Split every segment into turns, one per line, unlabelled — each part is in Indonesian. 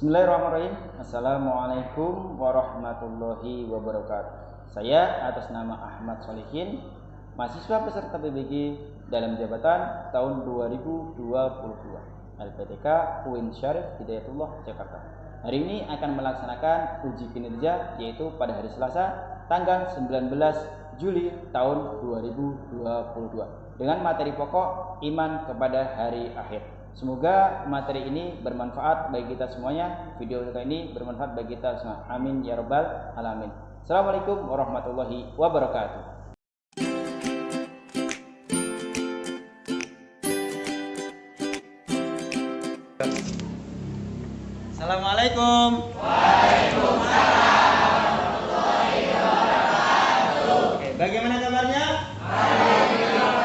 Bismillahirrahmanirrahim. Assalamualaikum warahmatullahi wabarakatuh. Saya atas nama Ahmad Solihin, mahasiswa peserta PBG dalam jabatan tahun 2022 LPTK UIN Syarif Hidayatullah Jakarta. Hari ini akan melaksanakan uji kinerja yaitu pada hari Selasa tanggal 19 Juli tahun 2022 dengan materi pokok iman kepada hari akhir. Semoga materi ini bermanfaat bagi kita semuanya. Video kali ini bermanfaat bagi kita semua. Amin ya rabbal alamin. Assalamualaikum warahmatullahi wabarakatuh. Assalamualaikum.
Waalaikumsalam warahmatullahi wabarakatuh.
Oke, bagaimana kabarnya? Alhamdulillah.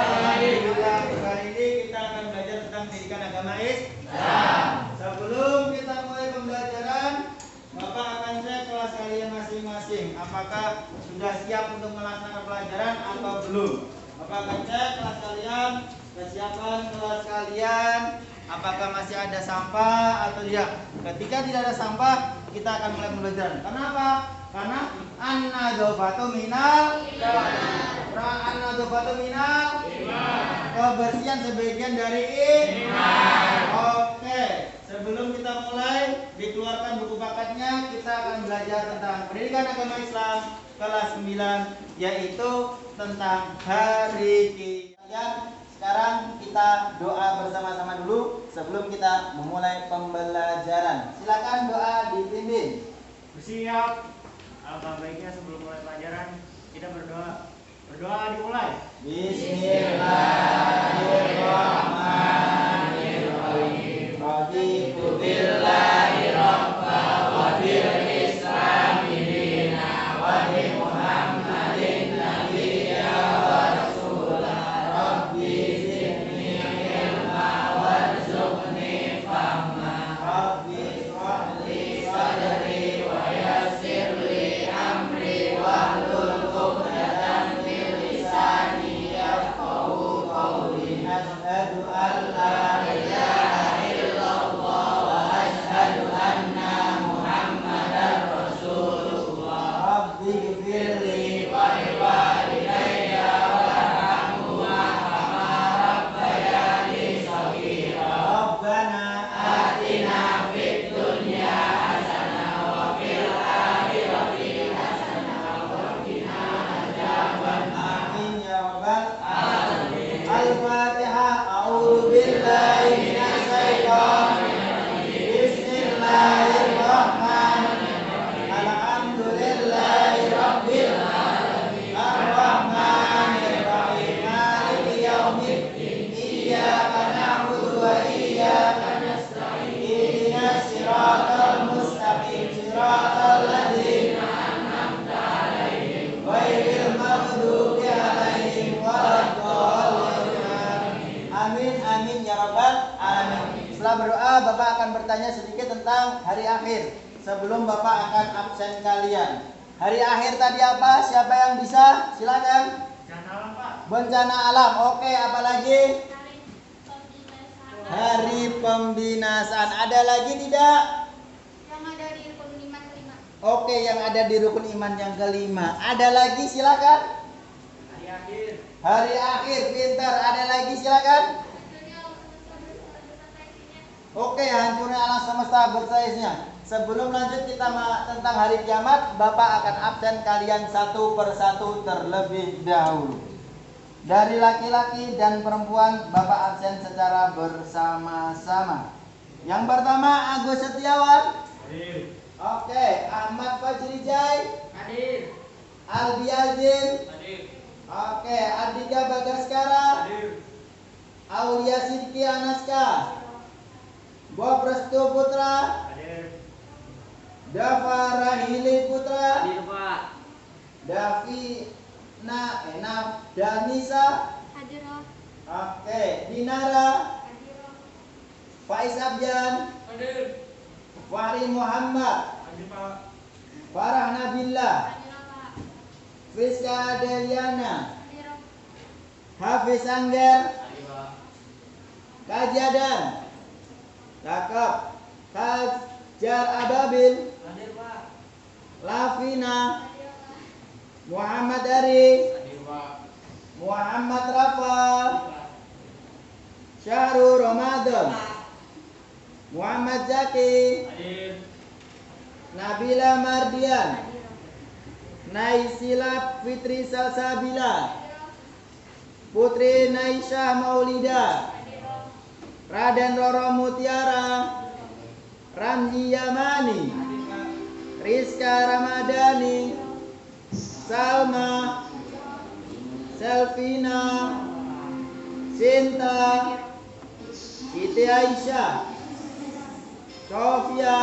Kali ini kita akan belajar tentang pendidikan agama Islam. Sebelum kita mulai pembelajaran, Bapak akan cek kelas kalian masing-masing. Apakah sudah siap untuk melaksanakan pelajaran atau belum? Bapak akan cek kelas kalian, kesiapan kelas kalian. Apakah masih ada sampah atau tidak? Ketika tidak ada sampah, kita akan mulai pembelajaran. Kenapa? Karena an-nadzafatu minal kebersihan sebagian dari iman. Oke, sebelum kita mulai dikeluarkan buku paketnya, kita akan belajar tentang pendidikan agama Islam kelas 9, yaitu tentang hari kiamat. Sekarang kita doa bersama-sama dulu sebelum kita memulai pembelajaran. Silakan doa dipimpin.
Bersiap. Alangkah baiknya sebelum mulai pelajaran kita berdoa. Berdoa dimulai.
Bismillahirrahmanirrahim. Raditu billahi rabba wa bil islami dina wa bi Muhammadin nabiyya wa rasulah. Rabbi zidni ilma warzuqni fahma. Rabbi ishrah li sadri wa yassir li amri wahlul 'uqdatam min lisani yafqahu qawli. Asyhadu an la ilaha illallah wa asyhadu anna Muhammadar Rasulullah. Rabbi ighfirli wa liwalidayya warhamhuma kama rabbayani shaghira. Rabbana atina fid dunya hasanah wa fil akhirati hasanah wa qina adzaban. Amin ya rabbal alamin. Al-Fatihah. A'udzu billahi minasy syaithanir rajim. Bismillahirrahmanirrahim. Alhamdulillahi rabbil alamin. Ar-Rahmanir Rahim. Maliki yaumiddin. Iyyaka na'budu wa iyyaka nasta'in. Ihdinas siratal mustaqim. Siratal ladzina an'amta 'alaihim ghairil maghdubi 'alaihim waladdallin. Amin amin ya rabbal alamin. Setelah berdoa, Bapak akan bertanya sedikit tentang hari akhir sebelum Bapak akan absen kalian. Hari akhir tadi apa? Siapa yang bisa? Silakan.
Jangan alam, Pak.
Bencana alam. Oke, apalagi? Hari pembinasaan. Ada lagi tidak?
Yang ada di rukun iman kelima.
Oke, yang ada di rukun iman yang kelima. Ada lagi? Silakan.
Hari akhir.
Hari akhir, pintar. Ada lagi? Silakan. Oke, hancurnya alam semesta bersaiznya. Sebelum lanjut kita tentang hari kiamat, Bapak akan absen kalian satu persatu terlebih dahulu. Dari laki-laki dan perempuan, Bapak absen secara bersama-sama. Yang pertama, Agus Setiawan.
Hadir.
Oke, Ahmad Fajrijai.
Hadir.
Albi Azin.
Hadir.
Oke, Adika Bagaskara.
Hadir.
Aulia Sidki Anaska. Bob Restu Putra.
Hadir.
Dava Rahili Putra.
Hadir, Pak.
Davi Danisa.
Hadiroh.
Oke, Dinara.
Hadiroh.
Faiz Abjan.
Hadir.
Fahri Muhammad.
Hadir, Pak.
Farah Nabila.
Hadiroh, Pak.
Friska Deliana.
Hadiroh.
Hafiz Angger.
Hadir, Pak.
Kajadan. Cakep. Jar Ababil,
Hadir Pak.
Lavina, Muhammad Ari,
Hadir Pak.
Muhammad Rafal, Syahrul Ramadan, Muhammad Zaki,
Hadir.
Nabila Mardian, Naisila Fitri Salsabila, Putri Naisha Maulida, Raden Roro Mutiara, Ramji Yamani, Rizka Ramadhani, Salma, Selvina, Sinta, Siti Aisyah, Sofia,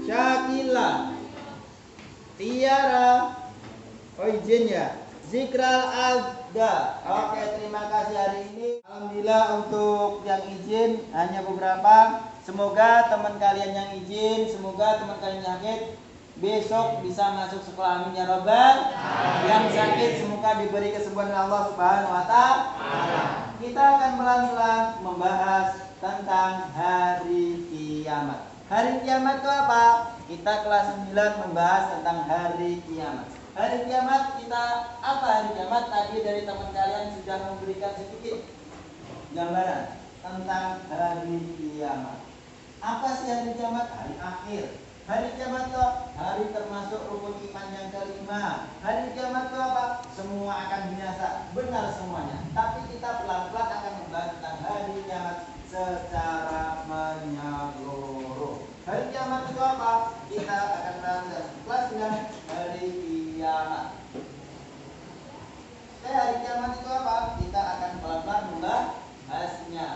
Syakila, Tiara, oh izin ya, Zikral Alda. Oke, terima kasih hari ini. Alhamdulillah untuk yang izin hanya beberapa. Semoga teman kalian yang izin, semoga teman kalian yang sakit besok bisa masuk sekolah, amin ya robbal. Yang sakit semoga diberi kesembuhan Allah Subhanahu wa Ta'ala. Kita akan pelan-pelan membahas tentang hari kiamat. Hari kiamat itu apa? Kita kelas 9 membahas tentang hari kiamat. Hari kiamat kita apa hari kiamat? Tadi dari teman kalian sudah memberikan sedikit gambaran tentang hari kiamat. Apa sih hari kiamat? Hari akhir. Hari kiamat itu hari termasuk rukun iman yang kelima. Hari kiamat itu apa? Semua akan binasa. Benar semuanya. Tapi kita pelan-pelan akan membahas tentang hari kiamat secara menyeluruh. Hari kiamat itu apa? Kita akan bahas kelas 9 hari kiamat. Hari kiamat itu apa? Kita akan pelan-pelan membahasnya.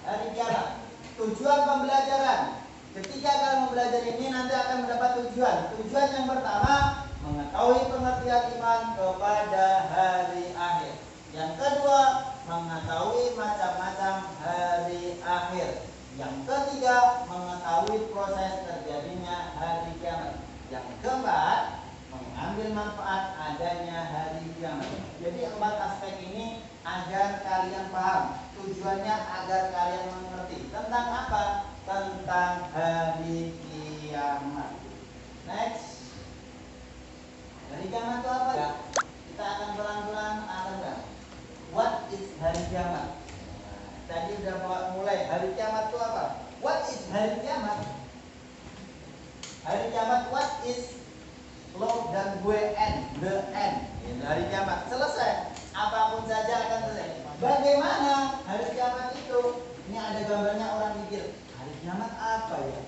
Hari kiamat. Tujuan pembelajaran. Ketika kalian belajar ini nanti akan mendapat tujuan. Tujuan yang pertama, mengetahui pengertian iman kepada hari akhir. Yang kedua, mengetahui macam-macam hari akhir. Yang ketiga, mengetahui proses terjadinya hari kiamat. Yang keempat, mengambil manfaat adanya hari kiamat. Jadi 4 aspek ini agar kalian paham. Tujuannya agar kalian mengerti tentang apa? Tentang hari kiamat. Next. Hari kiamat itu apa ya? Kita akan pelan-pelan akan bahas. What is hari kiamat? Tadi udah mulai. Hari kiamat itu apa? What is hari kiamat? Hari kiamat what is lo dan gue end, the end. Ini hari kiamat selesai. Apapun saja akan selesai. Bagaimana hari kiamat itu? Ini ada gambarnya, orang mikir hari kiamat apa ya?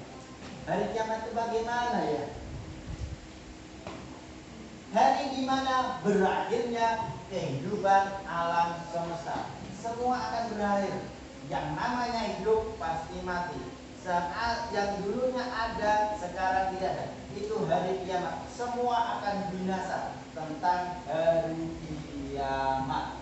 Hari kiamat itu bagaimana ya? Hari di mana berakhirnya kehidupan alam semesta. Semua akan berakhir. Yang namanya hidup pasti mati. Saat yang dulunya ada sekarang tidak ada. Itu hari kiamat. Semua akan binasa. Tentang hari kiamat.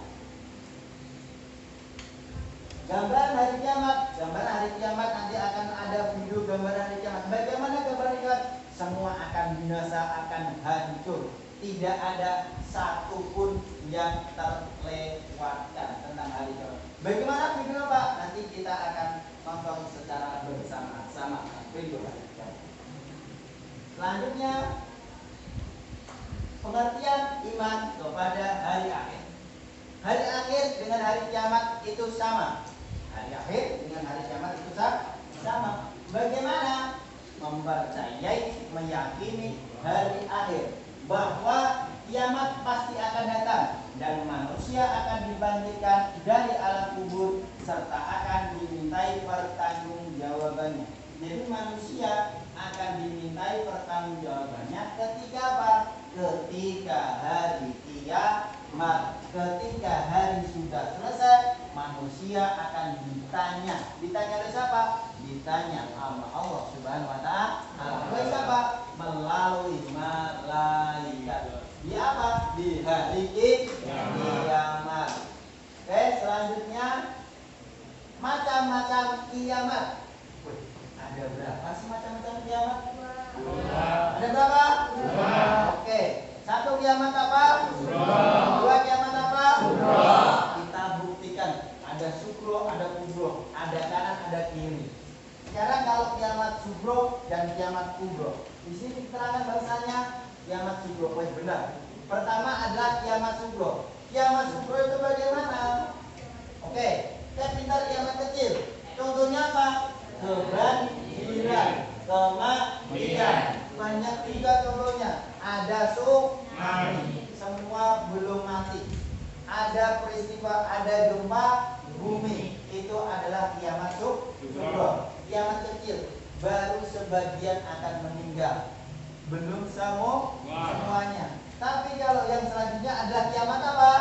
Gambaran hari kiamat. Gambaran hari kiamat nanti akan ada video gambaran hari kiamat. Bagaimana gambaran hari kiamat? Semua akan binasa, akan hancur. Tidak ada satupun yang terlewatkan tentang hari kiamat. Bagaimana video Pak? Nanti kita akan nonton secara bersama-sama video hari kiamat. Selanjutnya, pengertian iman kepada hari akhir. Hari akhir dengan hari kiamat itu sama. Hari akhir dengan hari kiamat itu sama. Bagaimana? Mempercayai, meyakini hari akhir, bahwa kiamat pasti akan datang dan manusia akan dibangkitkan dari alam kubur serta akan dimintai pertanggungjawabannya. Jadi manusia akan dimintai pertanggungjawabannya ketika apa? Ketika hari kiamat. Ketika hari sudah selesai, manusia akan ditanya. Ditanya oleh siapa? Ditanya sama Allah Subhanahu wa Ta'ala. Oleh siapa? Melalui malaikat. Di apa? Di hari kiamat. Oke, selanjutnya macam-macam kiamat. Ada berapa sih macam-macam kiamat? Ada berapa? Oke. Satu kiamat apa? Dua kiamat apa? Kita buktikan. Ada sukro, ada kubro, ada kanan, ada kiri. Secara
kiamat sugro dan kiamat kubro. Di sini diterangkan bahasanya kiamat sugro. Oh, benar. Pertama adalah kiamat sugro. Kiamat sugro itu bagaimana? Oke, kita pintar kiamat kecil. Contohnya apa? Kebanjiran, kematian. Banyak juga contohnya. Ada tsunami, semua belum mati. Ada peristiwa, ada gempa bumi, itu adalah kiamat sugro. Kiamat kecil, baru sebagian akan meninggal, belum semuanya. Tapi kalau yang selanjutnya adalah kiamat apa?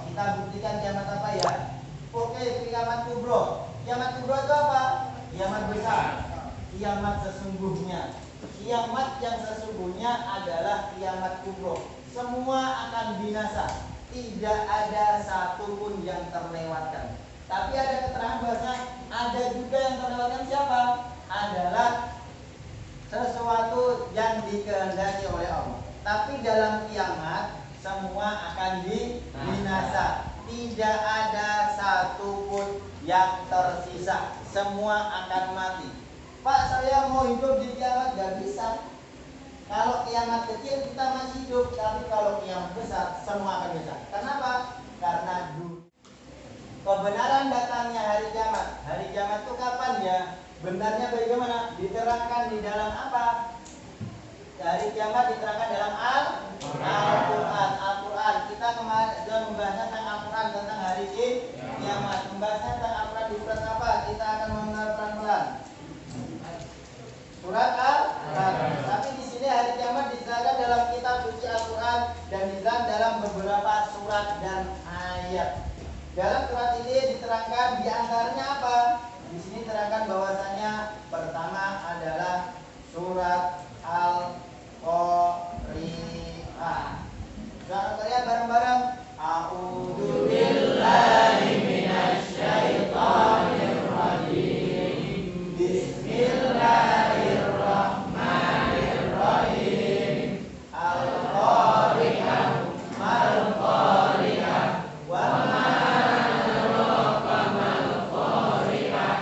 Kita buktikan kiamat apa ya? Oke, kiamat kubro. Kiamat kubro itu apa? Kiamat besar, kiamat sesungguhnya. Kiamat yang sesungguhnya adalah kiamat kubro. Semua akan binasa, tidak ada satupun yang terlewatkan. Tapi ada keterangan bahwa ada juga yang terlewatkan siapa? Adalah sesuatu yang dikehendaki oleh Allah. Tapi dalam kiamat semua akan binasa. Tidak ada satupun yang tersisa. Semua akan mati. Pak, saya mau hidup di kiamat, gak bisa. Kalau kiamat kecil kita masih hidup, tapi kalau kiamat besar semua akan bisa. Kenapa? Karena kebenaran datangnya hari kiamat. Hari kiamat itu kapan ya? Benarnya bagaimana? Diterangkan di dalam apa? Hari kiamat diterangkan dalam Al-Quran. Al-Quran. Kita kemarin sudah membahasnya tentang Al-Quran, tentang hari kiamat. Membahasnya tentang Al-Quran di surat apa? Kita akan mengenal pelan-pelan. Surat Al-Quran. Tapi di sini hari kiamat diterangkan dalam kitab suci Al-Quran dan diterangkan dalam beberapa surat dan ayat. Dalam surat ini diterangkan di antaranya apa? Di sini terangkan bahwasanya pertama adalah surat Al-Qari'ah. Surat Al-Qari'ah bareng-bareng. A'udzu billahi minasyaitonir rajim. Bismillahirrahmanirrahim. Al-Qari'ah, mal-Qari'ah, wa ma adraka mal-Qari'ah.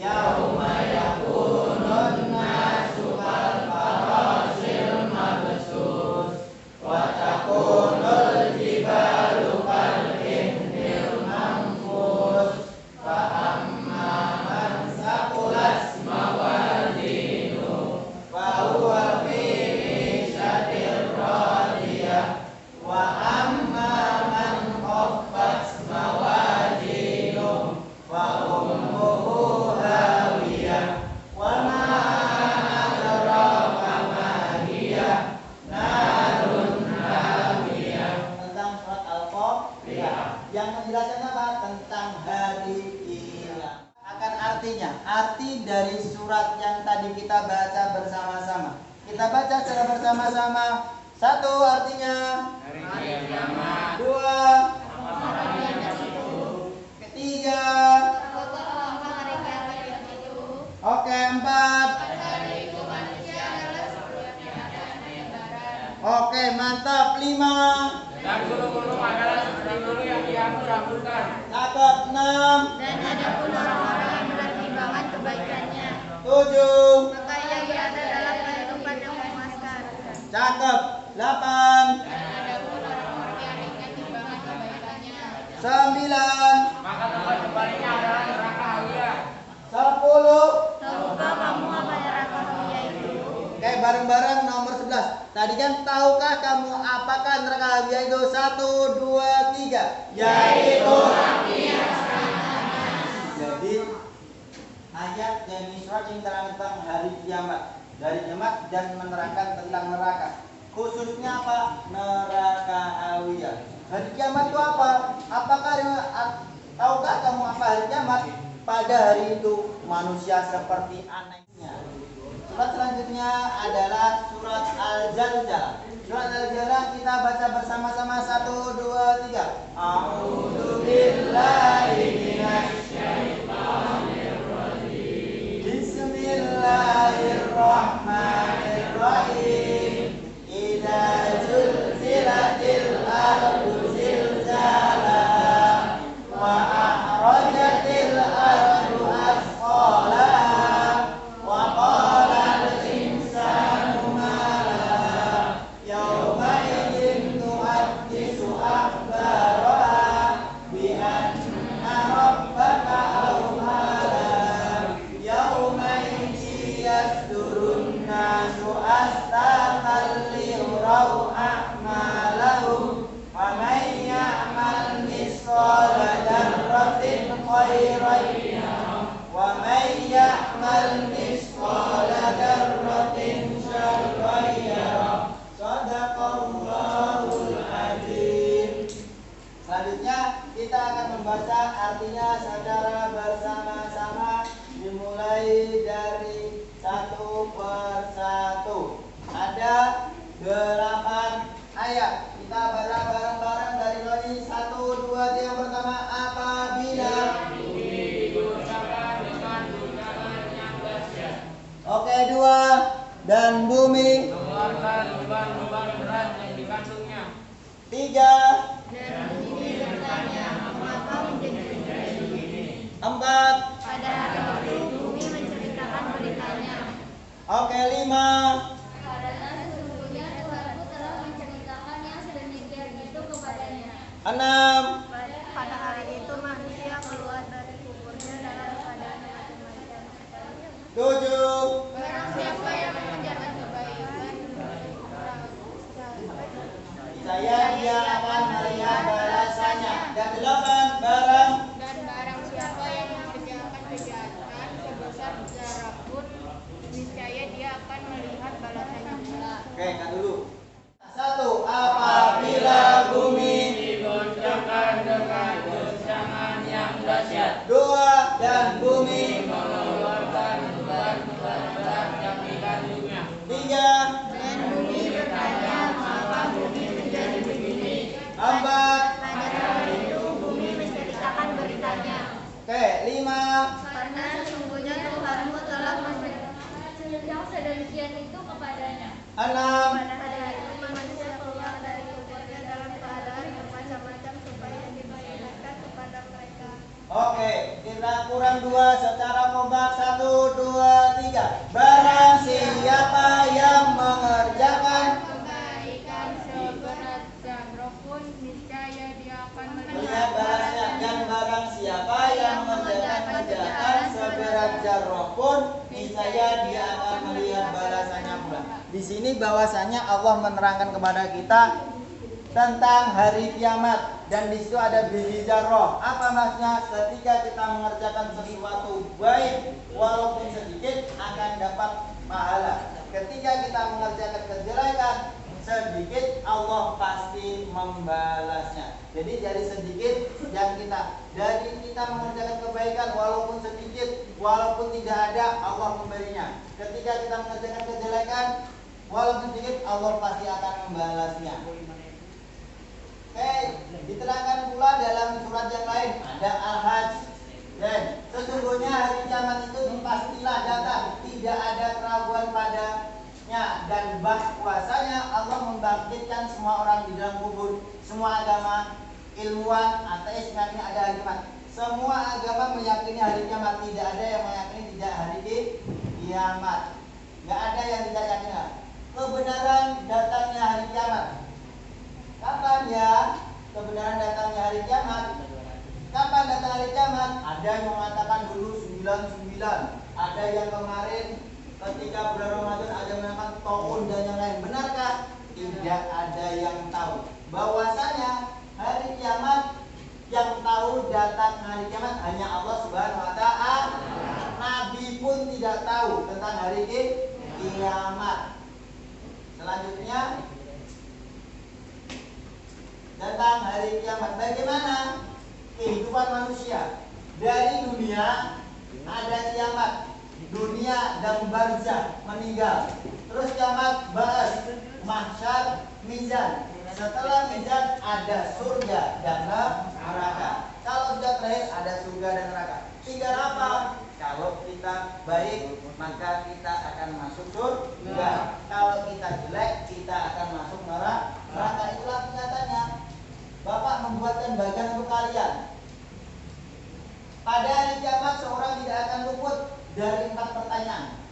Yauma yakunun nasu kal-farasil mabsus wa takunul jibalu kal-ihnil manfus fa amma man saqulat mawazinuhu fa huwa fi 'ishatin radiyah wa amma man khaffat mawazinuhu fa ummuhu hawiyah wa ma adraka ma hiya narun hamiyah. Tentang surat Al-Qari'ah yang menjelaskan apa? Tentang hari kiamat. Akan artinya, arti dari surat yang tadi kita baca bersama-sama. Kita baca secara bersama-sama. Satu, artinya
Hari kiamat.
dua, ketiga,
Hari kiamat itu
oke, empat,
hari itu manusia adalah sebuah keadaan yang barat.
oke, mantap, lima,
Dan guru-guru adalah seperti guru yang diampur-ampurkan.
cakep, enam,
Dan ada pun orang-orang yang bertimbangan kebaikannya.
tujuh,
Maka ia berada dalam kehidupan yang memuaskan.
cakep, delapan,
Dan ada pun orang-orang yang ringan timbangan kebaikannya.
sembilan,
Maka tempat kembalinya adalah neraka hawiyah.
10.
Tahukah kamu apa neraka hawiyah itu?
Oke, bareng-bareng nomor 11. Tadi kan tahukah kamu apakah neraka hawiyah itu? 1, 2, 3. Yaitu api yang sangat panas. Jadi ayat yang surat yang tentang hari kiamat, dari kiamat dan menerangkan tentang neraka. Khususnya apa? Neraka hawiyah. Hari kiamat itu apa? Apakah tahukah kamu apa hari kiamat? Pada hari itu manusia seperti anaknya. Surat selanjutnya adalah surat Al-Zalzalah. Surat Al-Zalzalah kita baca bersama-sama. 1, 2, 3. A'udzu billahi minasyaitonir rajim. Bismillahirrahmanirrahim. Idza zulzilatil ardu zilzalaha wa akhrajatil ardu asqalaha ayat. Kita baca bareng-bareng dari Roni 1, 2, 3. Yang pertama, apabila
bumi digoncangkan dengan guncangan yang dahsyat.
Oke, 2. Dan bumi
Mengeluarkan beban-beban berat yang dikandungnya.
3.
Dan bumi bertanya, mengapa menjadi begini?
4.
Pada hari itu bumi menceritakan beritanya.
Oke, 5.
Karena sesungguhnya Tuhanku telah menceritakan yang sedemikian itu kepadanya.
6.
Pada hari itu manusia keluar dari kuburnya dalam keadaan macam-macam.
7.
Barang siapa yang mengerjakan kebaikan,
Saya dia akan melihat balasannya. Dan 8. Barang.
dan barang siapa yang mengerjakan kejahatan sebesar zarah pun, niscaya dia akan melihat balasannya pula.
Oke, kan dulu. 1. Apabila bumi
Digoncangkan dengan goncangan yang dahsyat.
2. Dan bumi
Mengeluarkan beban-beban berat yang dikandungnya.
3.
Dan bumi bertanya, mengapa bumi menjadi begini?
4.
Pada hari itu bumi menceritakan beritanya.
Oke, 5.
Karena sesungguhnya Tuhanmu telah menceritakan yang sedemikian itu kepadanya.
6.
Pada hari itu manusia keluar dari kuburnya dalam keadaan bermacam-macam supaya diperlihatkan kepada mereka.
Oke, kita kurang 2 secara kompak. 1, 2, 3. Barang siapa yang mengerjakan
Kebaikan seberat zarah pun, niscaya dia akan
melihat
melihat
balasnya. Dan barang siapa yang mengerjakan kejahatan seberat zarah pun, niscaya dia akan melihat balasannya pula. Di sini bahwasanya Allah menerangkan kepada kita tentang hari kiamat, dan di situ ada biji zarah. Apa maksudnya? Ketika kita mengerjakan sesuatu baik walaupun sedikit akan dapat pahala. Ketika kita mengerjakan kejelekan sedikit, Allah pasti membalasnya. Jadi dari sedikit yang dari kita mengerjakan kebaikan walaupun sedikit, walaupun tidak ada, Allah memberinya. Ketika kita mengerjakan kejelekan walaupun sedikit, Allah pasti akan membalasnya. Oke, diterangkan pula dalam surat yang lain, ada Al-Hajj. Dan sesungguhnya hari kiamat itu pastilah datang, tidak ada keraguan padanya. Dan bahwasanya Allah membangkitkan semua orang di dalam kubur. Semua agama, ilmuwan, ateis meyakini ada hari kiamat. Semua agama meyakini hari kiamat, tidak ada yang meyakini tidak hari kiamat. Nggak ada yang tidak yakin. Kebenaran datangnya hari kiamat. Kapan ya kebenaran datangnya hari kiamat? Kapan datang hari kiamat? Ada yang mengatakan dulu 99. Ada yang kemarin ketika bulan Ramadan ada yang mengatakan tahun dan yang lain. Benarkah? Tidak ada yang tahu. Bahwasanya hari kiamat, yang tahu datang hari kiamat hanya Allah Subhanahu wa taala. Nabi pun tidak tahu tentang hari kiamat. Selanjutnya tentang hari kiamat. Bagaimana kehidupan manusia? Dari dunia ada kiamat, dunia dan barzah, meninggal. Terus kiamat, ba'ats, mahsyar, mizan. Setelah mizan ada surga dan neraka. Kalau sudah terakhir ada surga dan neraka. Tinggal apa? Kalau kita baik maka kita akan masuk surga. Kalau kita jelek kita akan masuk neraka. Itulah kenyataannya. Bapak membuatkan bagian untuk kalian. Pada hari kiamat seorang tidak akan luput dari 4 pertanyaan.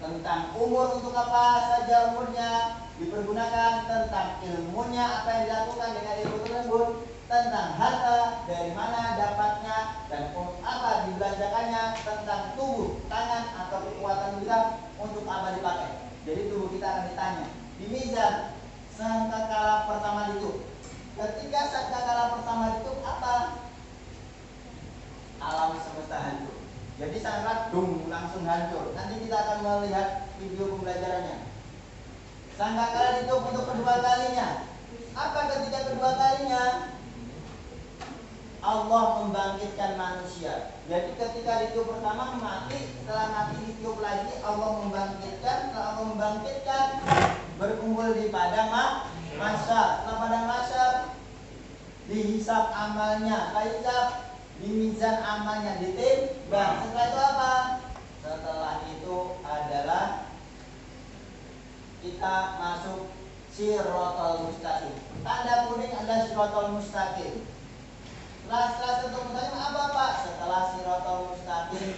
Tentang umur, untuk apa saja umurnya dipergunakan, tentang ilmunya, apa yang dilakukan dengan ilmu tersebut, tentang harta, dari mana dapatnya dan untuk apa dibelanjakannya, tentang tubuh, tangan atau kekuatan kita untuk apa dipakai. Jadi tubuh kita akan ditanya. Di mizan sangkakala pertama itu. Ketika sangkakala pertama itu apa? Alam semesta hancur. Jadi sangat langsung hancur. Nanti kita akan melihat video pembelajarannya. Sangkakala itu untuk kedua kalinya. Apa ketika kedua kalinya? Allah membangkitkan manusia. Jadi ketika ditiup pertama mati, setelah mati ditiup lagi, Allah membangkitkan. Setelah Allah membangkitkan, berkumpul di padang mahsyar. Setelah padang mahsyar dihisab amalnya, dihisab di mizan amalnya, ditimbang. Setelah itu apa? Setelah itu adalah kita masuk Shiratal Mustaqim. Tanda kuning adalah Shiratal Mustaqim. Setelah Shiratal Mustaqim apa Pak? Setelah Shiratal Mustaqim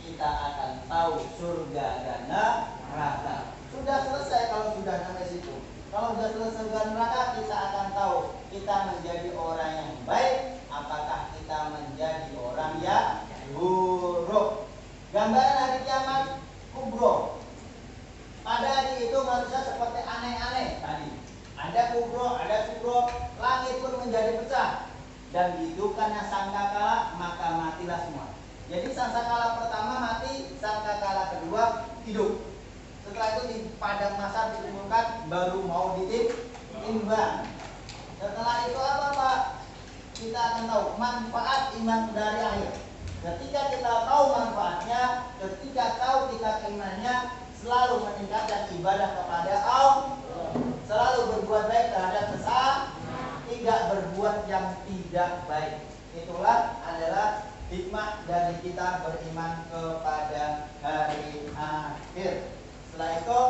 kita akan tahu surga dan neraka. Sudah selesai kalau sudah sampai situ. Kalau sudah selesai surga dan neraka, kita akan tahu kita menjadi orang yang baik, apakah kita menjadi orang yang buruk. Gambaran hari kiamat kubro. Pada hari itu manusia seperti aneh-aneh tadi. Ada kubro, ada subro, langit pun menjadi pecah. Dan dihidupkannya sangkakala, maka matilah semua. Jadi sangkakala pertama mati, sangkakala kedua hidup. Setelah itu di padang mahsyar dikumpulkan, baru mau ditimbang. Setelah itu apa Pak? Kita akan tahu manfaat iman dari akhir. Ketika kita tahu manfaatnya, ketika tahu kita keimanannya, selalu meningkatkan ibadah kepada Allah, selalu berbuat baik terhadap sesama, tidak berbuat yang tidak baik. Itulah adalah hikmah dari kita beriman kepada hari akhir. Setelah itu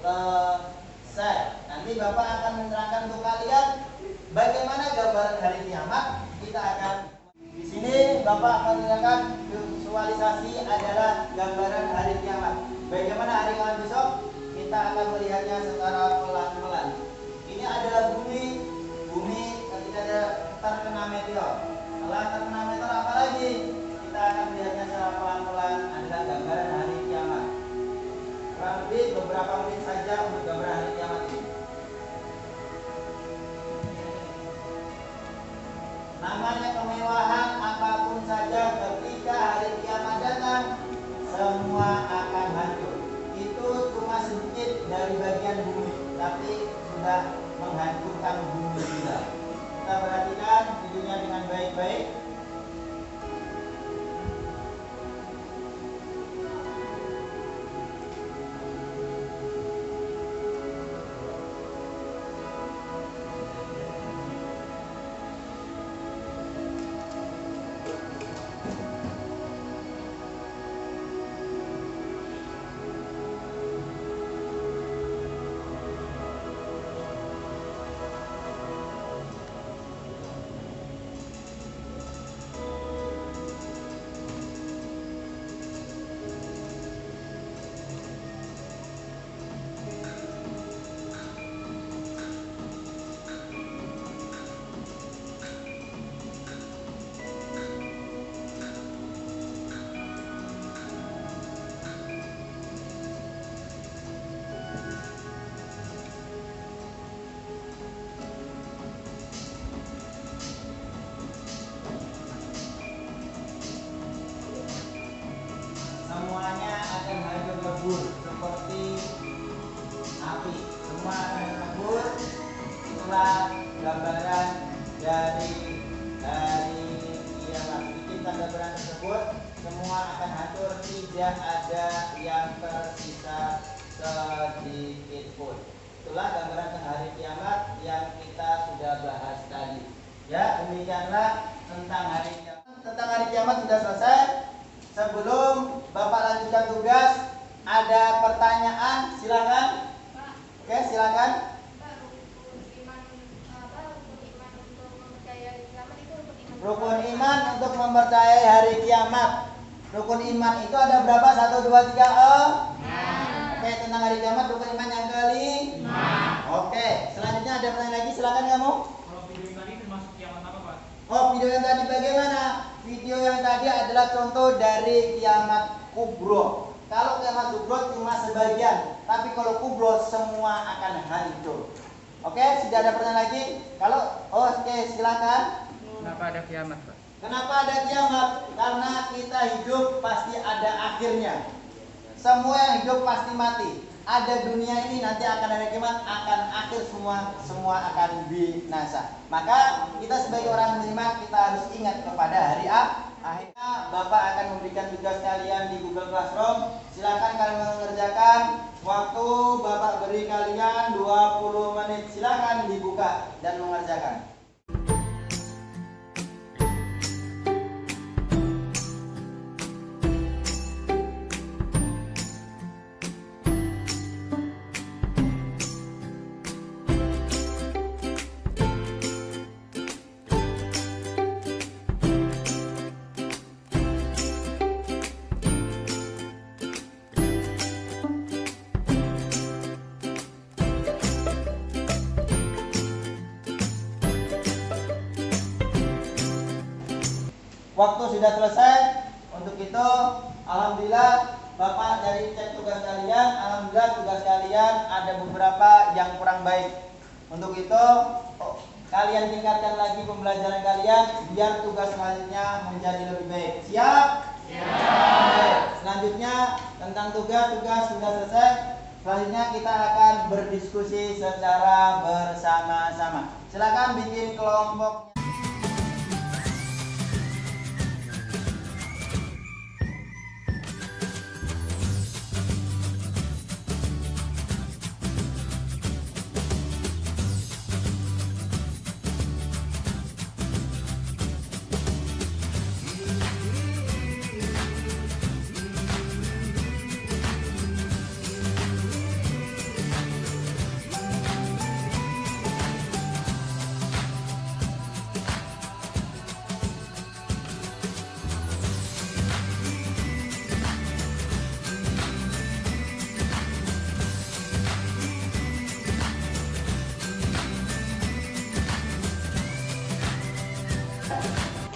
selesai. Nanti Bapak akan menerangkan untuk kalian bagaimana gambaran hari kiamat. Kita akan di sini Bapak akan menerangkan visualisasi adalah gambaran hari kiamat. Bagaimana hari kiamat besok? Kita akan melihatnya secara pelan-pelan. Ini adalah bumi ketika terkena meteor. Setelah terkena meteor apa lagi? Kita akan melihatnya secara pelan-pelan adalah gambaran hari kiamat. Kurang lebih beberapa menit saja untuk gambaran hari kiamat ini. Namanya kemewahan apapun saja ketika hari kiamat datang, semua akan hancur. Itu cuma sedikit dari bagian bumi, tapi sudah menghancurkan bumi kita. Kita perhatikan videonya dengan baik-baik. Semuanya akan hancur lebur seperti api. Semua akan lebur. Itulah gambaran dari hari kiamat. Bikin gambaran tersebut, semua akan hancur, tidak ada yang tersisa sedikit pun. Itulah gambaran tentang hari kiamat yang kita sudah bahas tadi. Ya, demikianlah tentang hari kiamat. Tentang hari kiamat sudah selesai. Sebelum Bapak lanjutkan tugas, ada pertanyaan, silakan. Oke, silakan. Rukun iman untuk mempercayai hari kiamat. Rukun iman itu ada berapa? 1, 2, 3, Oke, tentang hari kiamat rukun iman yang kelima. Oke, selanjutnya ada pertanyaan lagi, silakan kamu.
Kalau video yang tadi termasuk kiamat apa Pak?
Oh, video yang tadi bagaimana? Video yang tadi adalah contoh dari kiamat kubro. Kalau kiamat kubro cuma sebagian, tapi kalau kubro semua akan hancur. Oke, sudah ada pertanyaan lagi? Oke, silakan.
Kenapa ada kiamat Pak?
Kenapa ada kiamat? Karena kita hidup pasti ada akhirnya. Semua yang hidup pasti mati. Ada dunia ini nanti akan ada kiamat, akan akhir semua akan binasa. Maka kita sebagai orang beriman kita harus ingat kepada hari akhirnya. Bapak akan memberikan tugas kalian di Google Classroom. Silakan kalian mengerjakan Waktu Bapak beri kalian 20 menit. Silakan dibuka dan mengerjakan. Waktu sudah selesai. Untuk itu, alhamdulillah Bapak dari cek tugas kalian, alhamdulillah tugas kalian ada beberapa yang kurang baik. Untuk itu, kalian tingkatkan lagi pembelajaran kalian biar tugas selanjutnya menjadi lebih baik. Siap? Siap. Oke. Selanjutnya tentang tugas sudah selesai. Selanjutnya kita akan berdiskusi secara bersama-sama. Silakan bikin kelompok.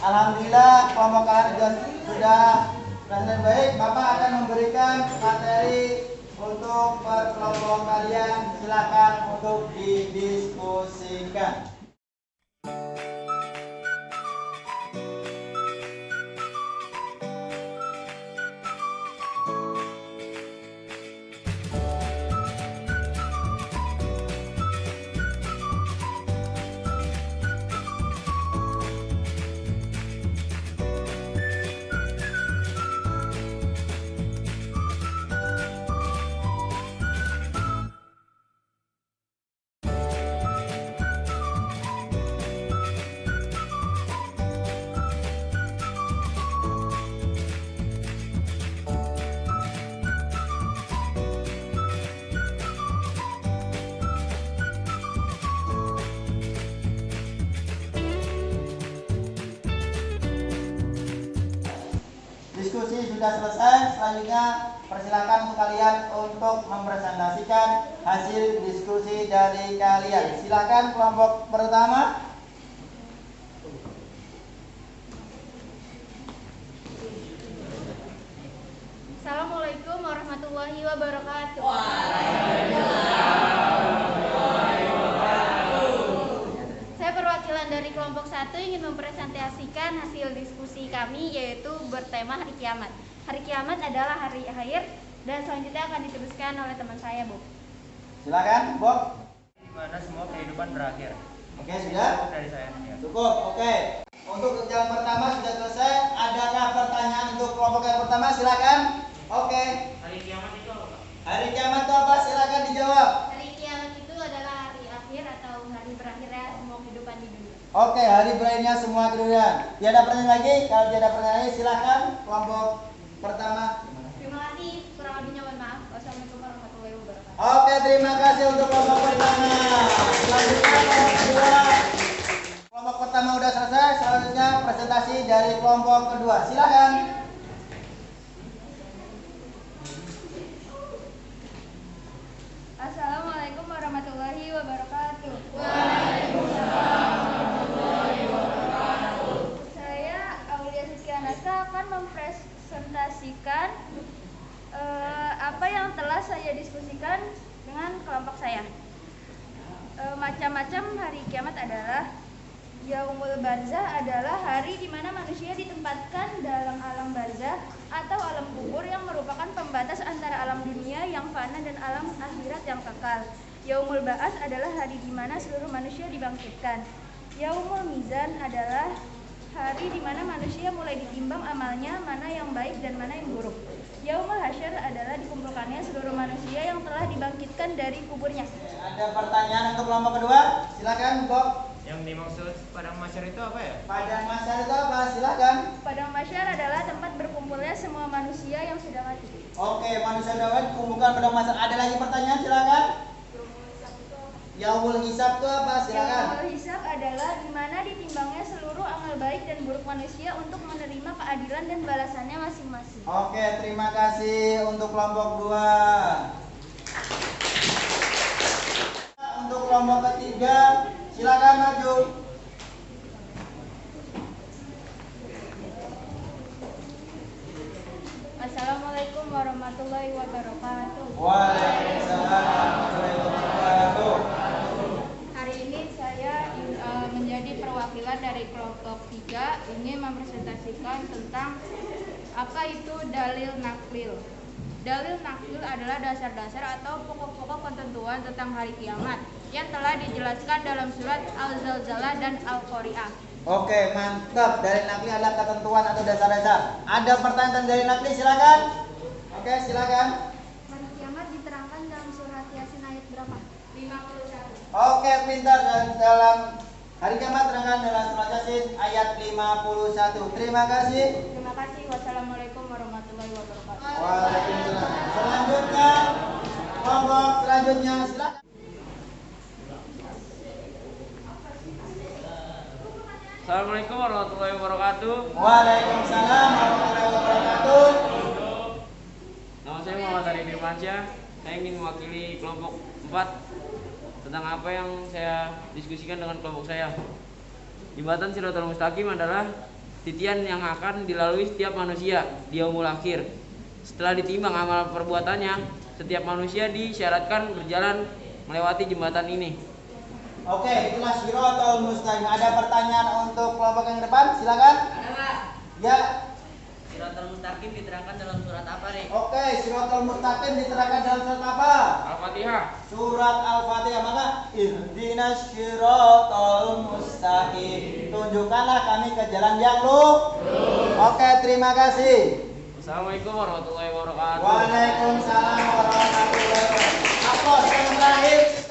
Alhamdulillah kelompok kalian sudah berhasil baik. Bapak akan memberikan materi untuk per kelompok kalian. Silakan untuk didiskusikan. Diskusi sudah selesai. Selanjutnya persilakan untuk kalian untuk mempresentasikan hasil diskusi dari kalian. Silakan kelompok pertama.
Assalamualaikum warahmatullahi wabarakatuh. Saya perwakilan dari kelompok 1 ingin mempresentasikan hasil diskusi kami, yaitu bertema hari kiamat. Hari kiamat adalah hari akhir dan selanjutnya akan diteruskan oleh teman saya, Bu.
Silakan, Bob.
Di mana semua kehidupan berakhir.
Oke, sudah?
Cukup dari saya. Ya.
Cukup, oke. Untuk yang pertama sudah selesai. Adakah pertanyaan untuk kelompok yang pertama? Silakan. Oke.
Hari kiamat itu apa, Pak?
Hari kiamat itu apa? Silakan dijawab.
Hari kiamat itu adalah hari akhir atau hari berakhirnya semua kehidupan di dunia.
Oke, hari berakhirnya semua keduniaan. Tiada pertanyaan lagi? Kalau tiada pertanyaan lagi, silakan kelompok pertama.
Terima kasih. Kurang lebihnya mohon maaf. Wassalamualaikum warahmatullahi wabarakatuh.
Oke, terima kasih untuk kelompok pertama. Selanjutnya kelompok kedua. Kelompok pertama udah selesai. Selanjutnya presentasi dari kelompok kedua. Silakan.
Assalamualaikum warahmatullahi wabarakatuh. Saya Aulia Siskianasa akan mempresentasikan apa yang telah saya diskusikan dengan kelompok saya. Macam-macam hari kiamat adalah Yaumul Barzah adalah hari di mana manusia ditempatkan dalam alam barzah atau alam kubur yang merupakan pembatas antara alam dunia yang fana dan alam akhirat yang kekal. Yaumul Ba'ats adalah hari di mana seluruh manusia dibangkitkan. Yaumul Mizan adalah hari di mana manusia mulai ditimbang amalnya, mana yang baik dan mana yang buruk. Yaumul Hasyr adalah dikumpulkannya seluruh manusia yang telah dibangkitkan dari kuburnya.
Ada pertanyaan untuk kelompok kedua? Silakan, Bob.
Yang dimaksud padang mahsyar itu apa ya?
Padang mahsyar itu apa? Silakan.
Padang Mahsyar adalah tempat berkumpulnya semua manusia yang sudah mati.
Oke, manusia dapat kumpulkan padang mahsyar. Ada lagi pertanyaan? Silakan. Yaumul hisab itu apa? Silakan.
Yaumul Hisab adalah di mana ditimbangnya seluruh amal baik dan buruk manusia untuk menerima keadilan dan balasannya masing-masing.
Oke, terima kasih untuk kelompok 2. Untuk kelompok ketiga, silakan maju.
Assalamualaikum warahmatullahi wabarakatuh.
Waalaikumsalam warahmatullahi wabarakatuh.
Hari ini saya menjadi perwakilan dari kelompok 3 ingin mempresentasikan tentang apa itu dalil naklil. Dalil naklil adalah dasar-dasar atau pokok-pokok ketentuan tentang hari kiamat yang telah dijelaskan dalam surat Al-Zalzalah dan Al-Qari'ah.
Oke, mantap. Dalil nakli adalah ketentuan atau dasar-dasar. Ada pertanyaan tentang dalil nakli? Silakan. Oke, silakan.
Hari kiamat diterangkan dalam surat Yasin ayat berapa? 51.
Oke, pintar. Dan dalam hari kiamat terangkan dalam surat Yasin ayat 51. Terima kasih.
Terima kasih. Wassalamualaikum warahmatullahi wabarakatuh.
Waalaikumsalam. Selanjutnya, kelompok selanjutnya silakan.
Assalamualaikum warahmatullahi wabarakatuh.
Waalaikumsalam warahmatullahi wabarakatuh.
Nama saya Muhammad Arif Firmansyah. Saya ingin mewakili kelompok 4 tentang apa yang saya diskusikan dengan kelompok saya. Jembatan Shiratal Mustaqim adalah titian yang akan dilalui setiap manusia di yaumul akhir. Setelah ditimbang amal perbuatannya, setiap manusia disyaratkan berjalan melewati jembatan ini.
Oke, itulah Shiratal Mustaqim. Ada pertanyaan untuk kelompok yang depan? Silakan.
Ada Pak.
Ya.
Shiratal Mustaqim diterangkan dalam surat apa nih?
Oke, Shiratal Mustaqim diterangkan dalam surat apa?
Al-Fatihah.
Surat Al-Fatihah. Maka ihdinas Shiratal Mustaqim. Tunjukkanlah kami ke jalan yang lurus. Oke, terima kasih.
Assalamualaikum warahmatullahi wabarakatuh.
Waalaikumsalam warahmatullahi wabarakatuh. Aplaus yang terakhir.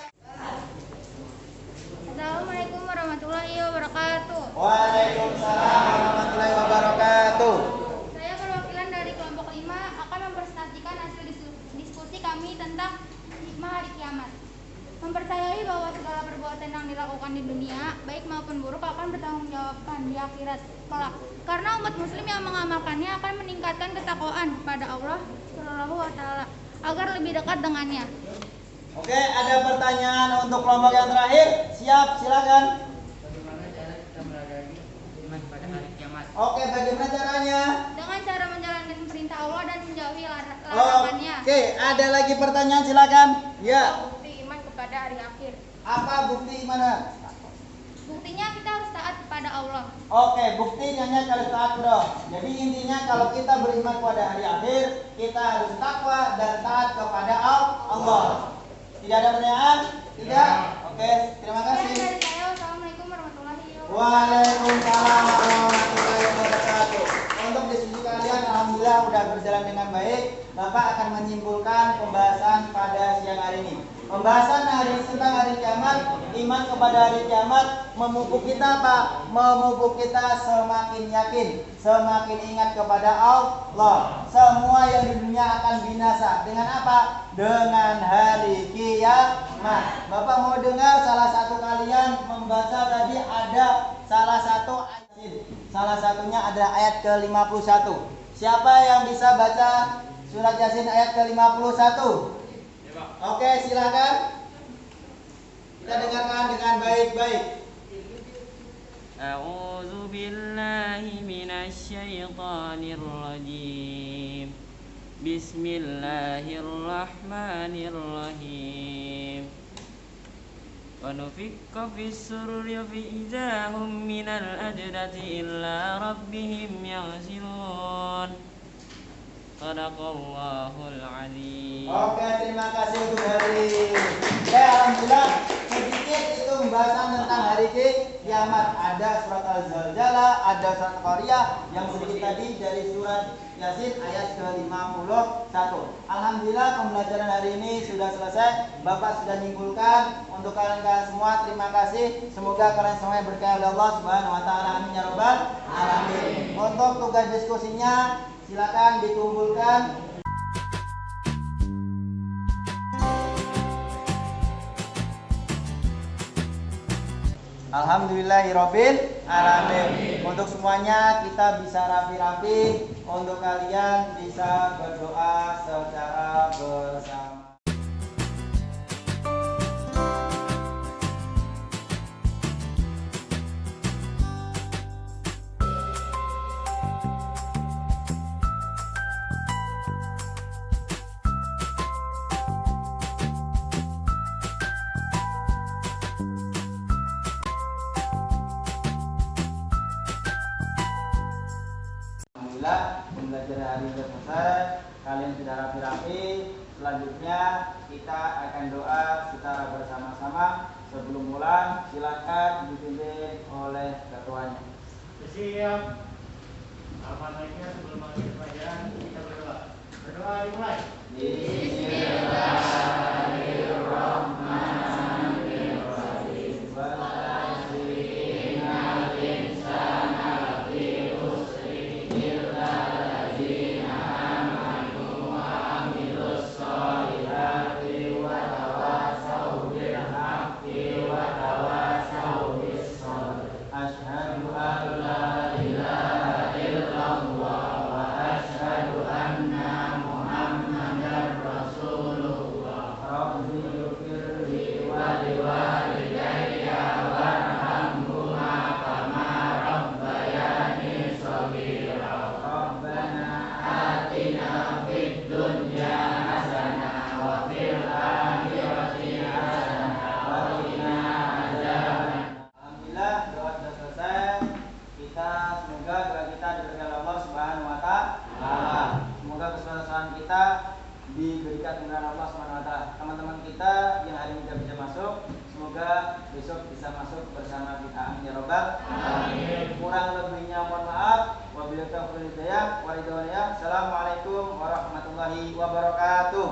Assalamualaikum warahmatullahi wabarakatuh.
Waalaikumsalam warahmatullahi wabarakatuh.
Saya perwakilan dari kelompok 5 akan mempresentasikan hasil diskusi kami tentang hikmah hari kiamat. Mempercayai bahwa segala perbuatan yang dilakukan di dunia, baik maupun buruk, akan bertanggungjawabkan di akhirat kelak. Karena umat muslim yang mengamalkannya akan meningkatkan ketakwaan kepada Allah Subhanahu wa taala agar lebih dekat dengannya.
Oke, ada pertanyaan untuk kelompok yang terakhir? Siap, silakan.
Bagaimana cara kita meradani iman pada hari kiamat?
Oke, bagaimana caranya?
Dengan cara menjalankan perintah Allah dan menjauhi larangannya.
Oke, ada lagi pertanyaan, silakan. Ya.
Bukti iman kepada hari akhir.
Apa bukti mana?
Buktinya kita harus taat kepada Allah.
Oke, buktinya kalau taat, bro. Jadi intinya kalau kita beriman pada hari akhir, kita harus takwa dan taat kepada Allah. Tidak ada pertanyaan? Tidak? Oke, terima kasih.
Sekian dari saya. Wassalamualaikum warahmatullahi wabarakatuh.
Waalaikumsalam warahmatullahi wabarakatuh. Untuk diskusi kalian alhamdulillah sudah berjalan dengan baik. Bapak akan menyimpulkan pembahasan pada siang hari ini. Pembahasan tentang hari kiamat, iman kepada hari kiamat memupuk kita apa? Memupuk kita semakin yakin, semakin ingat kepada Allah. Semua yang di dunia akan binasa. Dengan apa? Dengan hari kiamat. Bapak mau dengar salah satu kalian membaca tadi ada salah satu ayat. Salah satunya ada ayat ke-51. Siapa yang bisa baca surat Yasin ayat ke-51? Oke, silakan. Kita dengarkan dengan baik-baik.
A'udzu billahi minasy syaithanir rajim. Bismillahirrahmanirrahim. Wa nufikka fis sururi fa idahum minal ajdati illa rabbihim yaghsilun. Sadaqallahul azim.
Oke, terima kasih untuk hari ini. Alhamdulillah sedikit itu pembahasan tentang hari memiliki kiamat. Ada surat Al-Zalzalah, ada surat Al-Qariyah, yang sedikit tadi dari surat Yasin ayat ke-51. Alhamdulillah pembelajaran hari ini sudah selesai. Bapak sudah nyimpulkan untuk kalian semua. Terima kasih. Semoga kalian semua berkah oleh Allah Subhanahu wa taala. Amin ya rabbal alamin. Untuk tugas diskusinya silakan dikumpulkan. Alhamdulillahirabbil alamin. Untuk semuanya kita bisa rapi-rapi. Untuk kalian bisa berdoa secara bersama. Pembelajaran hari ini sudah selesai. Kalian sudah rapi-rapi. Selanjutnya kita akan doa secara bersama-sama. Sebelum mulai silakan dipimpin oleh ketuanya.
Siap. Alhamdulillah sebelum mengakhiri pelajaran kita berdoa. Berdoa dimulai.
Diberikan dengan Allah SWT. Teman-teman kita yang hari ini tidak bisa masuk, semoga besok bisa masuk bersama kita. Amin ya rabbal alamin. Kurang lebihnya mohon maaf. Wabillahi taufiq wal hidayah. Assalamualaikum warahmatullahi wabarakatuh.